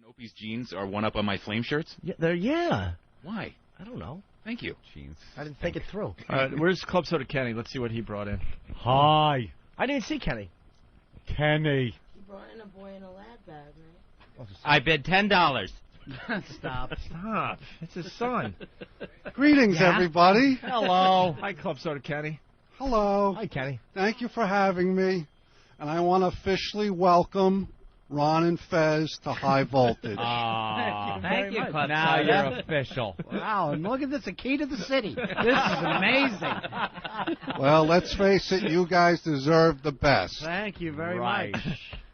Opie's jeans are one up on my flame shirts? Yeah. Why? I don't know. Thank you. Jeans. I didn't think it through. All right, where's Club Soda Kenny? Let's see what he brought in. Hi. I didn't see Kenny. Kenny. He brought in a boy in a lad bag, right? I bid $10. Stop. Stop. It's his son. Greetings, everybody. Hello. Hi, Club Soda Kenny. Hello. Hi, Kenny. Thank you for having me. And I want to officially welcome Ron and Fez to High Voltage. Thank you, Club Now Soda. you're official. Wow, and look at this, a key to the city. This is amazing. Well, let's face it, you guys deserve the best. Thank you very Right. much.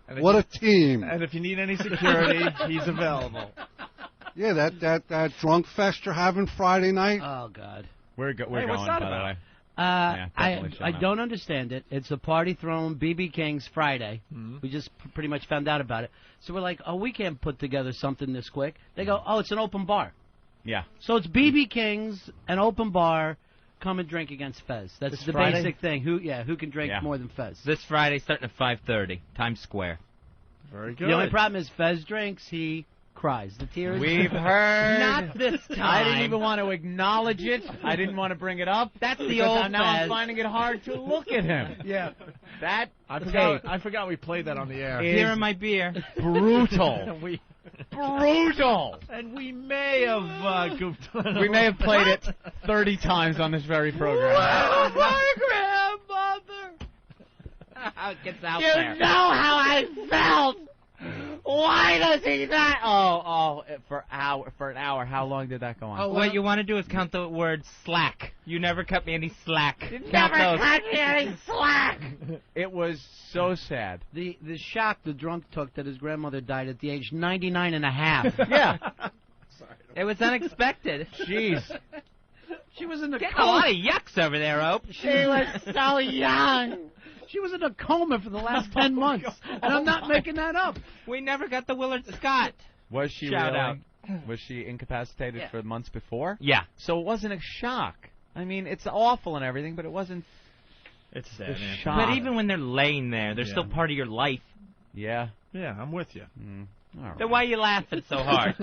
And if What you- a team. And if you need any security, he's available. Yeah, that drunk fest you're having Friday night. Oh, God. We're Hey, going, what's that by about? the way. I showing up. don't understand it. It's a party thrown BB King's Friday. We just pretty much found out about it. So we're like, oh, we can't put together something this quick. They go, oh, it's an open bar. Yeah. So it's BB King's, an open bar. Come and drink against Fez. That's This the Friday? basic thing. Who can drink Yeah. more than Fez? This Friday, starting at 5:30, Times Square. Very good. The only problem is Fez drinks, he cries. The tears. We've heard. Not this time. I didn't even want to acknowledge it. I didn't want to bring it up. That's the because old now I'm Fez. finding it hard to look at him. Yeah. That I forgot we played that on the air. Here in my beer. brutal. Brutal. And we may have goofed on it. We may have played it 30 times on this very program. my grandmother. It gets out You there. know how I felt. Why does he not? For an hour. How long did that go on? What you want to do is count the word slack. You never cut me any slack. Count Never those. cut me any slack. It was so sad. The shock the drunk took that his grandmother died at the age 99 and a half. Yeah. It was unexpected. Jeez. She was in a Getting a lot of yucks over there, Ope. She was so young. She was in a coma for the last 10 months. And I'm not making that up. We never got the Willard Scott. Was she Shout really? out. Was she incapacitated Yeah. for months before? Yeah. So it wasn't a shock. I mean, it's awful and everything, but it wasn't It's the sad, man. shock. But even when they're laying there, they're Yeah. still part of your life. Yeah. Yeah, I'm with you. All right. Then why are you laughing so hard?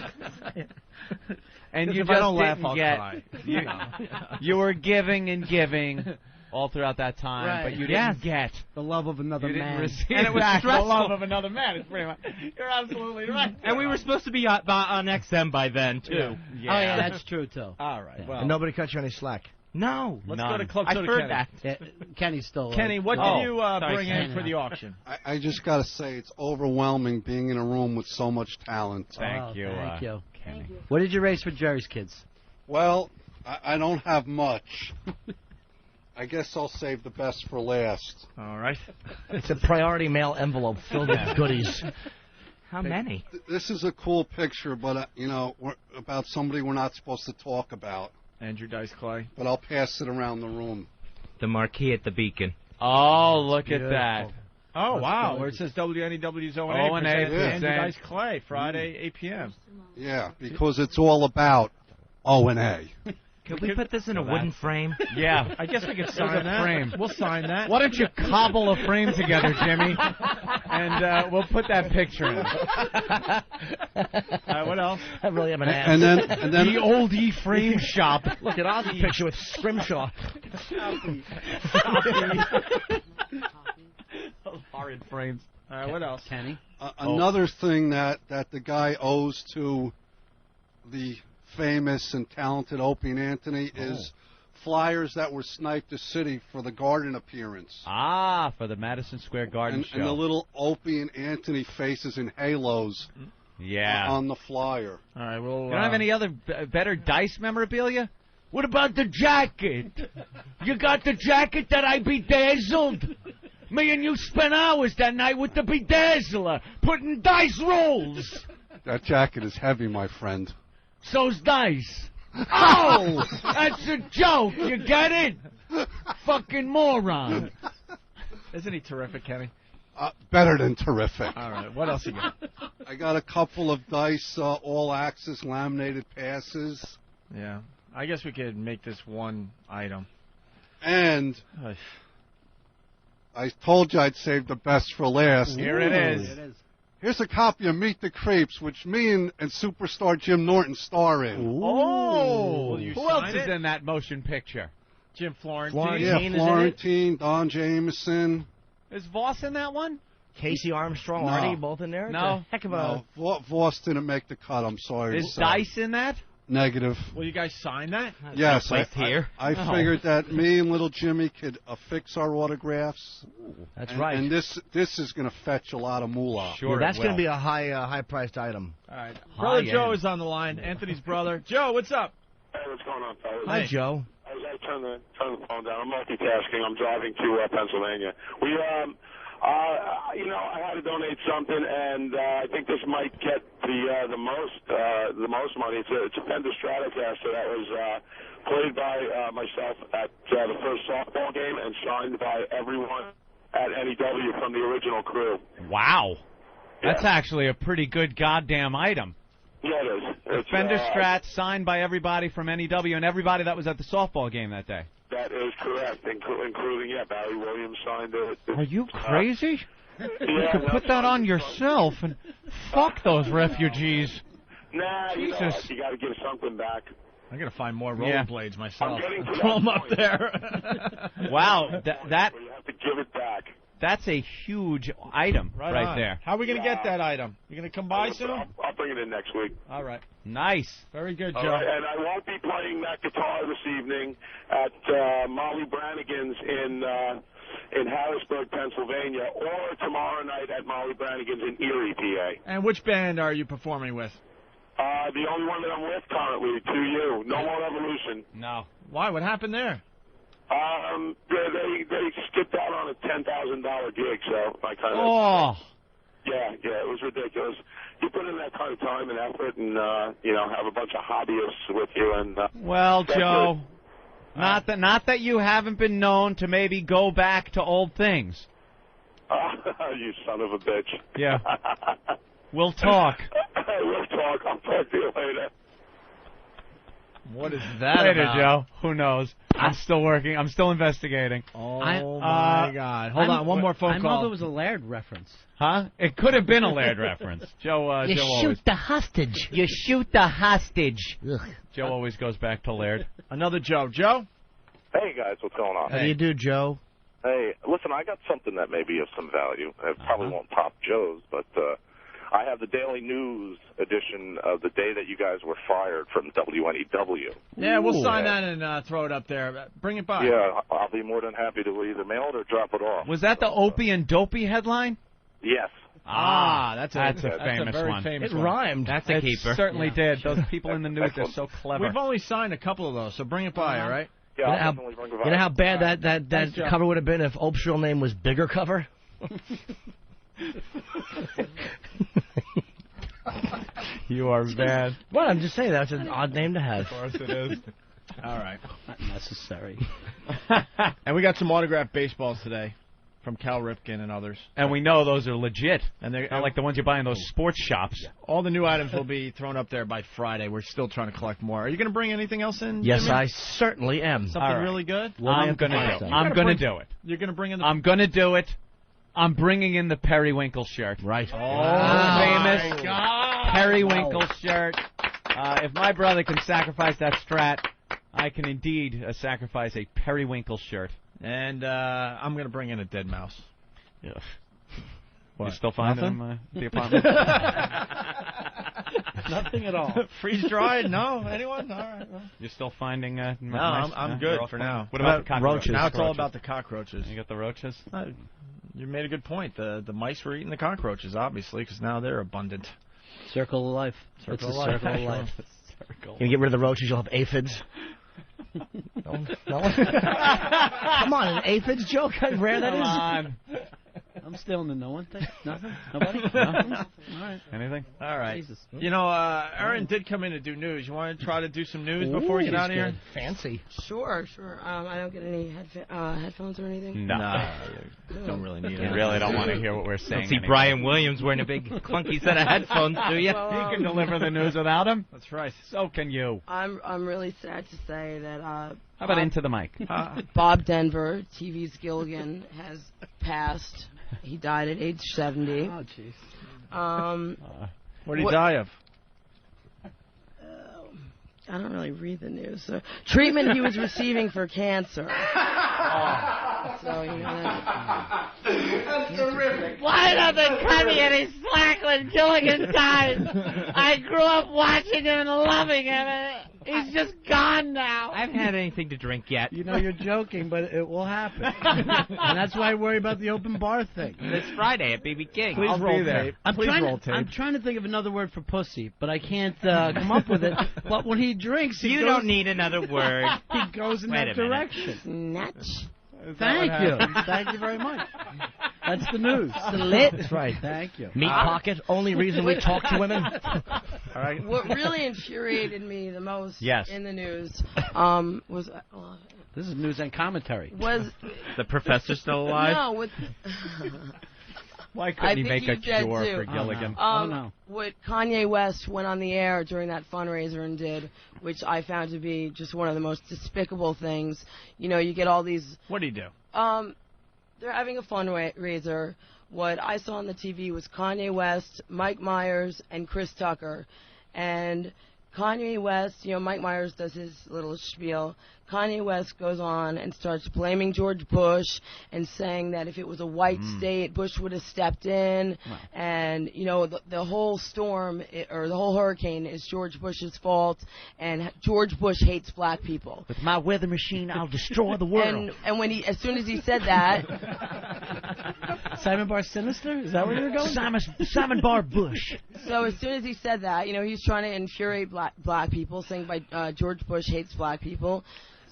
And Because you if just I don't laugh, didn't I'll get. cry. You were giving and giving all throughout that time, Right. but you Yes. didn't get. The love of another You didn't man. receive And it was back the stressful. love of another man. It's pretty much. You're absolutely right. And we were supposed to be on XM by then, too. Oh, yeah, that's true, too. All right. Well, And nobody cut you any slack. No. Let's None. go to Club I've Soda heard Kenny. that. Yeah, Kenny's still Kenny, what Oh, did you sorry, bring in Kenny. for the auction? I just got to say, it's overwhelming being in a room with so much talent. thank you. Thank you. Kenny. What did you raise for Jerry's kids? Well, I don't have much. I guess I'll save the best for last. All right. It's a priority mail envelope filled with goodies. How many? This is a cool picture, but, about somebody we're not supposed to talk about. Andrew Dice Clay. But I'll pass it around the room. The marquee at the Beacon. Oh, look at that. Oh, wow. good. Where it says WNEW's O&A. O&A presents presents. Andrew Dice Clay, Friday, 8 p.m. Yeah, because it's all about O&A. Could we put this in a wooden frame? Yeah. I guess we could There's sign a that. frame. We'll sign that. Why don't you cobble a frame together, Jimmy? And we'll put that picture in. What else? I really am an ass. And then The oldie frame shop. Look at Ozzy's picture with Scrimshaw. Horrid frames. All right, what else? Kenny? another thing that the guy owes to the famous and talented Opie and Anthony is flyers that were sniped the city for the Garden appearance. Ah, for the Madison Square Garden show. And the little Opie and Anthony faces in halos yeah. on the flyer. All right, we'll. You don't have any other better dice memorabilia? What about the jacket? You got the jacket that I bedazzled? Me and you spent hours that night with the bedazzler, putting dice rolls. That jacket is heavy, my friend. So's dice. Oh! That's a joke, you get it? Fucking moron. Isn't he terrific, Kenny? Better than terrific. All right, what else you got? I got a couple of dice all-access laminated passes. Yeah, I guess we could make this one item. And I told you I'd save the best for last. Here it is. Here's a copy of Meet the Creeps, which me and superstar Jim Norton star in. Oh, Who else is in that motion picture? Jim Florentine. Florentine. Yeah, Florentine, Don Jameson. Is Voss in that one? Casey Armstrong, No. Artie, both in there? No. It's a heck of a... No, Voss didn't make the cut. I'm sorry. Is Dice in that? Negative. Will you guys sign that? Yes, place here. I figured that me and little Jimmy could affix our autographs. That's and, right. And this is going to fetch a lot of moolah. Sure. That's going to be a high-priced item. All right. Brother High Joe end. is on the line. Anthony's brother. Joe, what's up? Hey, what's going on, fellas? Hi, Joe. I was turn the phone down. I'm multitasking. I'm driving to Pennsylvania. We, I had to donate something, and I think this might get the most money. It's a Fender Stratocaster that was played by myself at the first softball game and signed by everyone at NEW from the original crew. Wow. That's Yeah. actually a pretty good goddamn item. Yeah, it is. It's, Fender Strat signed by everybody from NEW and everybody that was at the softball game that day. That is correct, including Barry Williams signed it. Are you crazy? You Yeah, could put that on yourself and fuck those refugees. Nah, Jesus. you got to give something back. I'm going to find more Yeah. rollerblades myself. I'm getting to Throw them that up point. there. Wow, that You have to give it back. that's a huge item right on. there. How are we going to get that item? You going to come by soon? I'll bring it in next week. All right. Nice. Very good, All Joe. right, and I won't be playing that guitar this evening at Molly Brannigan's in Harrisburg, Pennsylvania, or tomorrow night at Molly Brannigan's in Erie, PA. And which band are you performing with? The only one that I'm with currently, 2U. No More Evolution. No. Why? What happened there? They skipped out on a $10,000 gig, so I kind of Oh. yeah, it was ridiculous. You put in that kind of time and effort, and have a bunch of hobbyists with you, and Well, that's Joe, not that you haven't been known to maybe go back to old things. you son of a bitch. Yeah. We'll talk. We'll talk. I'll talk to you later. What is that Later, about? Joe. Who knows? I'm still working. I'm still investigating. Oh, I- my God. Hold on. One more phone I call. know there was a Laird reference. Huh? It could have been a Laird reference. Joe always. the hostage. You shoot the hostage. Ugh. Joe always goes back to Laird. Another Joe. Joe? Hey, guys, what's going on? How do you do, Joe? Hey, listen, I got something that may be of some value. It probably won't top Joe's, but I have the Daily News edition of the day that you guys were fired from WNEW. Yeah, we'll Ooh. sign that and throw it up there. Bring it by. Yeah, I'll be more than happy to either mail it or drop it off. Was that the Opie and Dopey headline? Yes. That's a a famous very one. Famous It one. rhymed. That's a It keeper. certainly did. Those people in the news are so clever. We've only signed a couple of those, so bring it by, all right? Yeah, You know I'll how, definitely bring it you know how bad that Thanks, Joe. cover would have been if Ope's real name was Bigger Cover? You are bad. Well, I'm just saying that's an odd name to have. Of course it is. All right. Not necessary. And we got some autographed baseballs today from Cal Ripken and others. And we know those are legit. And they're Not like the ones you buy in those sports shops. all the new items will be thrown up there by Friday. We're still trying to collect more. Are you going to bring anything else in? Yes, Jimmy? I certainly am. Something All right. really good? I'm going to do it. something. I'm gotta going to bring- do it. You're going to bring in the... I'm going to do it. I'm bringing in the Periwinkle shirt. Right. Famous my God. Periwinkle shirt. If my brother can sacrifice that Strat, I can indeed sacrifice a Periwinkle shirt. And I'm going to bring in a dead mouse. Yeah. What? You still finding Nothing? them at the apartment? Nothing at all. Freeze dried? No? Anyone? All right. Well. You're still finding No, nice, I'm good you're all for fine. now. What about the cockroaches? roaches? Now it's all about the cockroaches. You got the roaches? You made a good point. The mice were eating the cockroaches, obviously, because now they're abundant. Circle of life. Circle it's of a life. circle of life. Can you get rid of the roaches? You'll have aphids. No? Come on, an aphids joke? How rare that Come is. on. I'm still in the no one thing. Nothing? Nobody? No? All right. Anything? All right. Jesus. You know, Aaron did come in to do news. You want to try to do some news before we get out of here? Fancy. Sure. I don't get any headphones or anything. No. You don't really need You it. really don't want to hear what we're saying. Don't see anymore. Brian Williams wearing a big clunky set of headphones, do you? Well, He can deliver the news without him. That's right. So can you. I'm really sad to say that How about into the mic? Bob Denver, TV's Gilligan, has passed. He died at age 70. Oh, jeez. What did he die of? I don't really read the news. So, treatment he was receiving for cancer. So, you know, That's terrific. Why doesn't cut me any slack when Gilligan died? I grew up watching him and loving him, and he's just gone now. I haven't had anything to drink yet. You know you're joking, but it will happen. And that's why I worry about the open bar thing. This Friday at BB King. Please roll tape. I'm Please trying to think of another word for pussy, but I can't come up with it. But when he drinks, You don't need another word. He goes in Wait that a minute. direction. snatch. Thank you. Thank you very much. That's the news. Slit. That's right. Thank you. Meat pocket. Only reason we talk to women. All right. What really infuriated me the most Yes. in the news was This is news and commentary. The professor still alive? no with. Why I couldn't he think make a he's dead, cure too. for Gilligan? Oh, no. What Kanye West went on the air during that fundraiser and did, which I found to be just one of the most despicable things. You know, you get all these. What did he do? They're having a fundraiser. What I saw on the TV was Kanye West, Mike Myers, and Chris Tucker. And Kanye West, you know, Mike Myers does his little spiel. Kanye West goes on and starts blaming George Bush and saying that if it was a white state, Bush would have stepped in. Wow. And, you know, the whole storm or the whole hurricane is George Bush's fault. And George Bush hates black people. With my weather machine, I'll destroy the world. And when as soon as he said that, Simon Bar Sinister? Is that where you're going? Simon Bar Bush. so as soon as he said that, you know, he's trying to infuriate black people, saying by George Bush hates black people.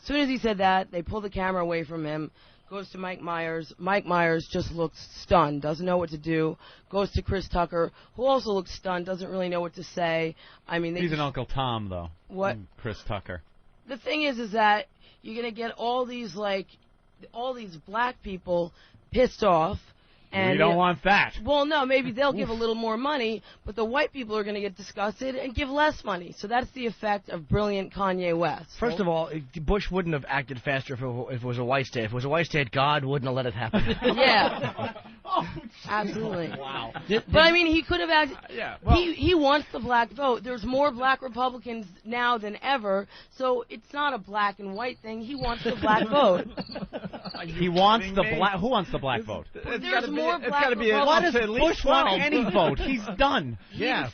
As soon as he said that, they pull the camera away from him, goes to Mike Myers. Mike Myers just looks stunned, doesn't know what to do. Goes to Chris Tucker, who also looks stunned, doesn't really know what to say. I mean, He's an Uncle Tom, though. What? Chris Tucker. The thing is that you're gonna get all these black people pissed off. And We don't want that. Well, no, maybe they'll give a little more money, but the white people are going to get disgusted and give less money. So that's the effect of brilliant Kanye West. First of all, Bush wouldn't have acted faster if it was a white state. If it was a white state, God wouldn't have let it happen. Yeah. Absolutely. Wow. But I mean, he could have acted. Yeah. Well, He wants the black vote. There's more black Republicans now than ever, so it's not a black and white thing. He wants the black vote. He wants the black. Who wants the black vote? There's more black gotta be Why does at least Bush want 12. any vote? He's done. Yeah.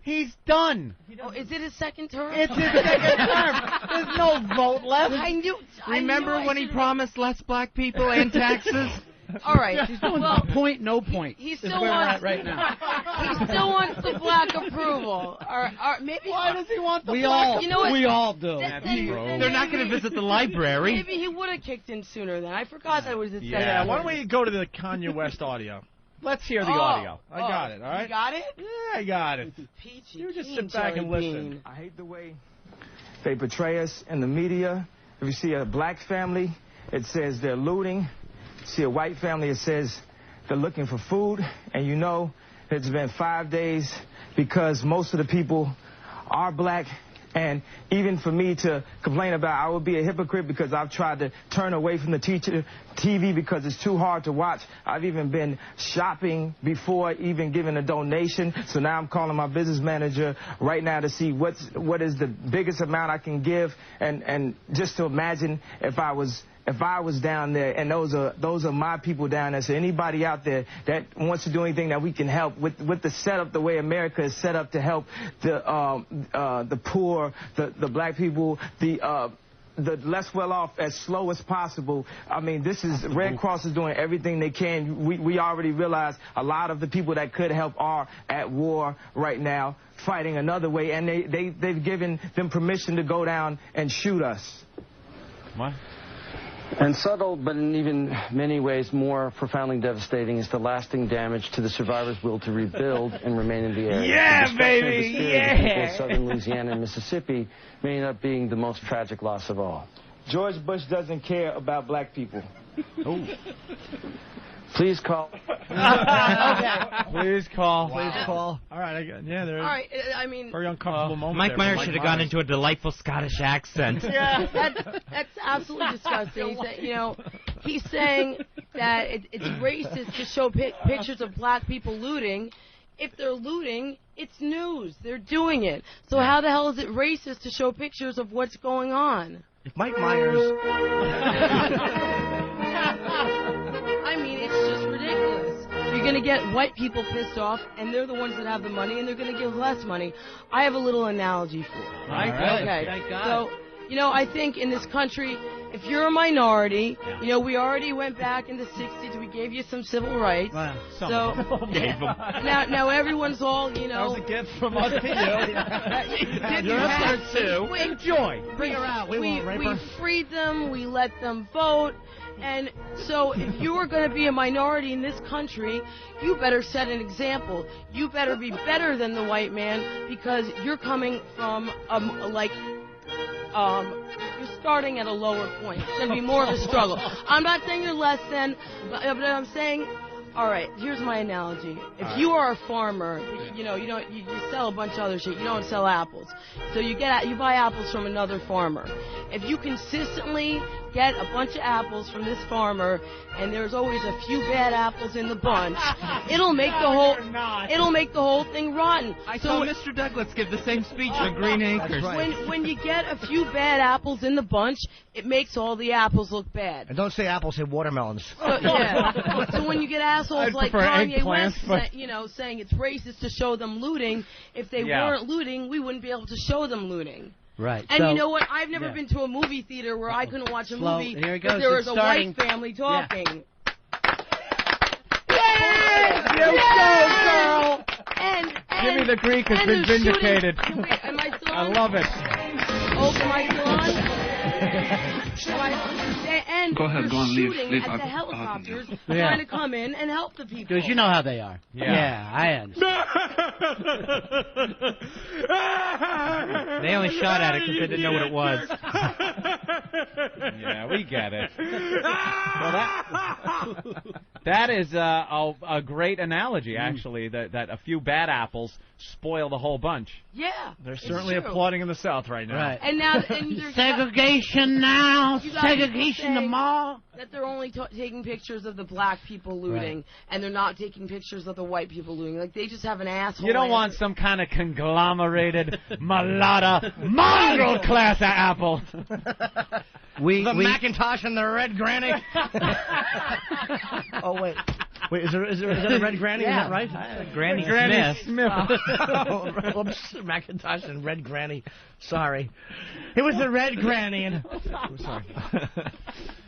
He's done. Oh, is it his second term? It's his second term. There's no vote left. I knew. Remember when he promised less black people and taxes? All right. He's doing Well, point, no point. he is still where we're wants at right now. He still wants the black approval. Or maybe. Why does he want the We black? all, You know what? we all do. They're not going to visit the library. Maybe he would have kicked in sooner then. I forgot that was his second Yeah. term. Why don't we go to the Kanye West audio? Let's hear the audio. I got it. All right. You got it? Yeah, I got it. Peachy You just keen sit back and jelly listen. bean. I hate the way they portray us in the media. If you see a black family, it says they're looting. See a white family, it says they're looking for food. And you know it's been 5 days because most of the people are black. And even for me to complain about, I would be a hypocrite because I've tried to turn away from the TV because it's too hard to watch. I've even been shopping before even giving a donation. So now I'm calling my business manager right now to see what is the biggest amount I can give, and just to imagine if I was down there, and those are my people down there. So anybody out there that wants to do anything that we can help with the setup, the way America is set up to help the poor, the black people, the less well off as slow as possible. I mean, this is Red Cross is doing everything they can. We already realize a lot of the people that could help are at war right now, fighting another way, and they've given them permission to go down and shoot us. What? And subtle, but in even many ways more profoundly devastating, is the lasting damage to the survivors' will to rebuild and remain in the area. Yeah, The destruction baby, of the spirit of the people of southern Louisiana and Mississippi may end up being the most tragic loss of all. George Bush doesn't care about black people. Please call. Please call. Wow. Please call. All right. There's All right, I mean, very uncomfortable moment. Mike there Myers for should have gone into a delightful Scottish accent. yeah, that's absolutely disgusting. He's saying that it's racist to show pictures of black people looting if they're looting, it's news. They're doing it. So how the hell is it racist to show pictures of what's going on? If Mike Myers... I mean, it's just ridiculous. You're going to get white people pissed off, and they're the ones that have the money, and they're going to give less money. I have a little analogy for it. Okay. Thank God. So, I think in this country, if you're a minority, we already went back in the 60s. We gave you some civil rights. Wow. So now everyone's all, That was a gift from us to you. Enjoy. Bring her out. We freed them. We let them vote. And so if you are going to be a minority in this country, you better set an example. You better be better than the white man because you're coming from, you're starting at a lower point. It's going to be more of a struggle. I'm not saying you're less than, but I'm saying, all right, here's my analogy. If you are a farmer, you sell a bunch of other shit. You don't sell apples. So you buy apples from another farmer. If you consistently get a bunch of apples from this farmer, and there's always a few bad apples in the bunch, it'll make the whole thing rotten. I saw Mr. Douglas give the same speech at Green Acres. When you get a few bad apples in the bunch, it makes all the apples look bad. And don't say apples, say watermelons. So when you get assholes like Kanye West, but... saying it's racist to show them looting, if they weren't looting, we wouldn't be able to show them looting. Right. And you know what? I've never been to a movie theater where I couldn't watch a movie Here it if goes. there was It's a starting. white family talking. You go, girl! And Give me the Greek has and been they're vindicated. Shooting. Am I still I on? love it. Oh, am I still on? And Go ahead, they're go on, leave shooting at out- the helicopters Yeah. trying to come in and help the people. Because you know how they are. Yeah. I understand. They only shot at it because they didn't know what it was. Yeah, we get it. Well, that is a great analogy, actually, that a few bad apples spoil the whole bunch. Yeah. They're it's certainly true. applauding in the South right now. Right. And now, and there's Segregation now, You got people segregation saying tomorrow. that they're only taking pictures of the black people looting, and they're not taking pictures of the white people looting. Like, they just have an asshole. You don't want some kind of conglomerated, mulata, mongrel class of apple. The Macintosh and the Red Granny. Oh, wait. Wait, is that a Red Granny? Yeah. Is that right? Granny Smith. Oops, Macintosh and Red Granny. Sorry. It was the Red Granny. I'm sorry.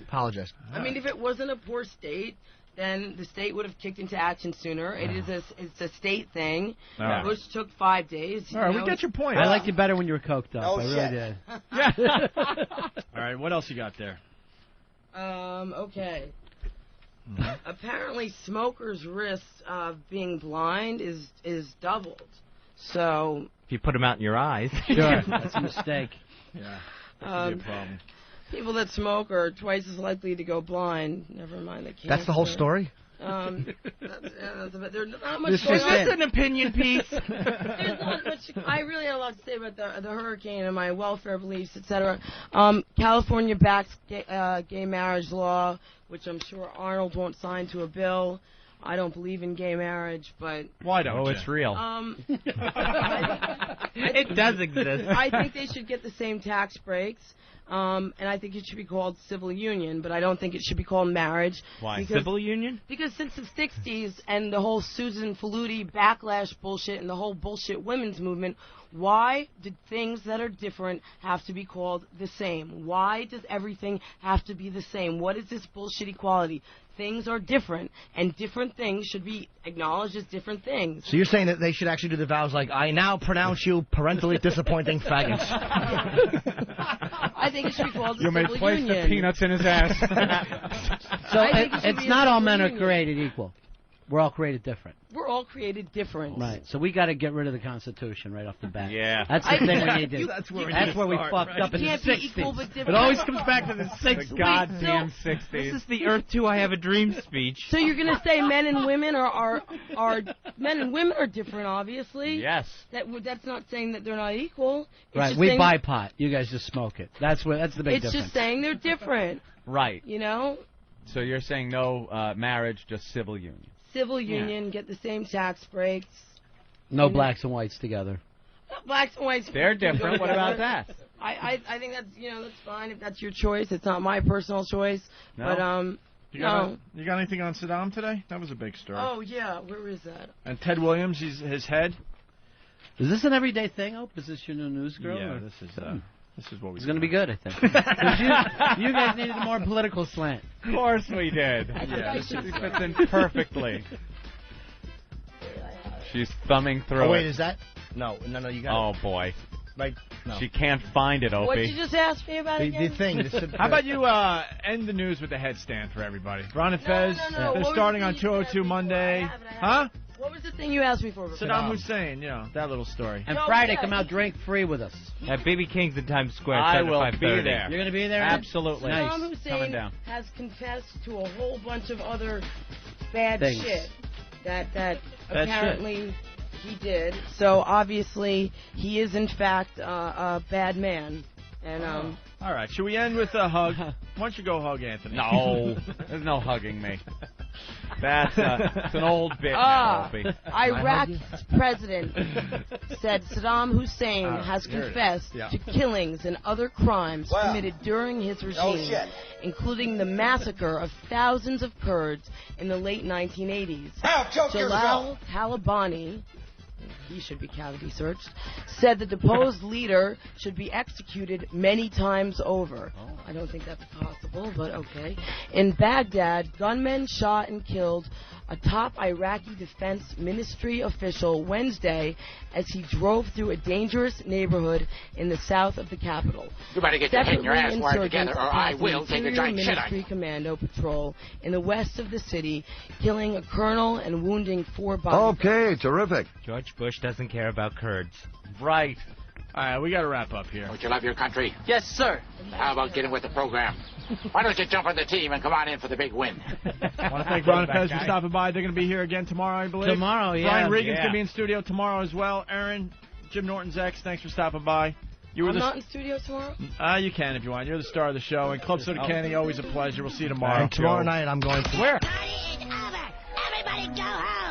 Apologize. I mean, if it wasn't a poor state, then the state would have kicked into action sooner. It's a state thing. All right. Which took 5 days. All right, we get your point. I liked you better when you were coked up. Oh, I really shit. did. All right, what else you got there? Okay. Apparently, smokers' risk of being blind is doubled. So. If you put them out in your eyes. Sure, that's a mistake. Yeah, that could be a problem. People that smoke are twice as likely to go blind. Never mind the cancer. That's the whole story? There's not much This going is on. it. an opinion piece. There's not much. I really have a lot to say about the hurricane and my welfare beliefs, etc. California backs gay marriage law, which I'm sure Arnold won't sign to a bill. I don't believe in gay marriage, but Why don't you? It's real. it does exist. I think they should get the same tax breaks. And I think it should be called civil union, but I don't think it should be called marriage. Why? Civil union? Because since the 60s and the whole Susan Faludi backlash bullshit and the whole bullshit women's movement, why did things that are different have to be called the same? Why does everything have to be the same? What is this bullshit equality? Things are different, and different things should be acknowledged as different things. So you're saying that they should actually do the vows like, I now pronounce you parentally disappointing faggots. I think it should be called the You may civil place union. the peanuts in his ass. So I think it should it's be a not all civil men are union. created equal. We're all created different. We're all created different. Right. So we got to get rid of the Constitution right off the bat. Yeah. That's the thing we need to do. That's where we fucked up in the Can't be equal 60s. but different. It always comes back to the 60s. The goddamn 60s. This is the Earth 2 I Have a Dream speech. So you're gonna say men and women are men and women are different, obviously. Yes. That's not saying that they're not equal. It's Right. just We saying buy pot. You guys just smoke it. That's the big It's difference. just saying they're different. Right. You know, So you're saying no marriage, just civil union. civil union, get the same tax breaks. No blacks and whites together. Blacks and whites. They're can go different. What together. about that? I think that's that's fine if that's your choice. It's not my personal choice. No? But You got anything on Saddam today? That was a big story. Oh yeah, where is that? And Ted Williams, his head. Is this an everyday thing, Hope? Is this your new news girl? Yeah, or? this is what we. It's going to be good, I think. 'Cause you guys needed a more political slant. Of course we did. Yeah, This fits in perfectly. She's thumbing through Oh, wait, it. is that? No, you got Oh, it. boy. Right, no. She can't find it, Opie. What did you just ask me about again? The thing. How about you end the news with the headstand for everybody? Ron and Fez, no. they're What was starting the on thing you asked 202 me for? Monday. I have it. Huh? What was the thing you asked me for? Saddam Hussein, that little story. And Friday, come out drink free with us. At BB King's in Times Square. I starting at will 5:30. be there. You're going to be there? Absolutely. Nice. Saddam Coming Hussein down. has confessed to a whole bunch of other bad Things. shit that apparently he did. So obviously he is in fact a bad man. And All right, should we end with a hug? Why don't you go hug Anthony? No, there's no hugging me. That's it's an old bit now, Opie. Iraq's president said Saddam Hussein has here it is. confessed Yeah. to killings and other crimes committed during his regime, including the massacre of thousands of Kurds in the late 1980s. Jalal Talabani, he should be cavity searched, said the deposed leader should be executed many times over. I don't think that's possible, but okay. In Baghdad, gunmen shot and killed a top Iraqi Defense Ministry official Wednesday as he drove through a dangerous neighborhood in the south of the capital. You better get your head and your ass wired Insurgents together, or I attacked will an take a Interior giant shit on Ministry you. Commando patrol in the west of the city, killing a colonel and wounding 4 bodies. Okay, terrific. George Bush doesn't care about Kurds. Right. All right, we got to wrap up here. Don't you love your country? Yes, sir. How about getting with the program? Why don't you jump on the team and come on in for the big win? I want to thank Ron and Fez for stopping by. They're going to be here again tomorrow, I believe. Tomorrow, yeah. Brian Regan's Yeah. going to be in studio tomorrow as well. Aaron, Jim Norton's ex, thanks for stopping by. You were I'm the not in studio tomorrow? You can if you want. You're the star of the show. And Club Soda Kenny, always a pleasure. We'll see you tomorrow. And tomorrow night I'm going to... Where? Everybody go home.